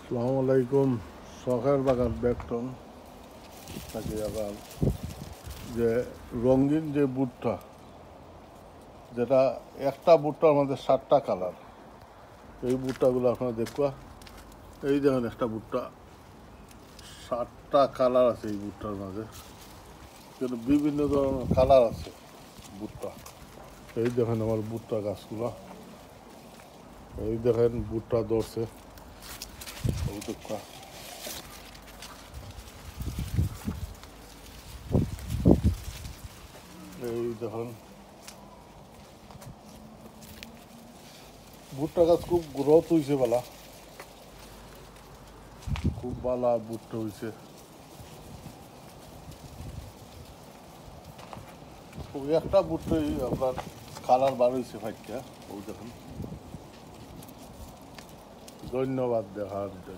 আসসালামু আলাইকুম। শখের বাগান ব্যাগটন থাকে আবার যে রঙিন যে বুটটা, যেটা একটা বুটটার মধ্যে 7টা কালার। এই বুটটাগুলো আপনারা দেখবা, এই দেখেন একটা বুটটা 7টা কালার আছে। এই বুটটার মাঝে কিন্তু বিভিন্ন ধরনের কালার আছে বুটটা। এই দেখেন আমার বুটটা গাছগুলো, এই দেখেন বুটটা ধরছে, এই দেখবা। এই দেখুন ভুট্টা গাছ খুব গ্রোথ হয়েছে, বলা খুব ভালো ভুট্টা হয়েছে। ওই একটা ভুট্টাই আপনার কালার বার হয়েছে ফাইটটা, ওই দেখুন। ধন্যবাদ দেখার জন্য।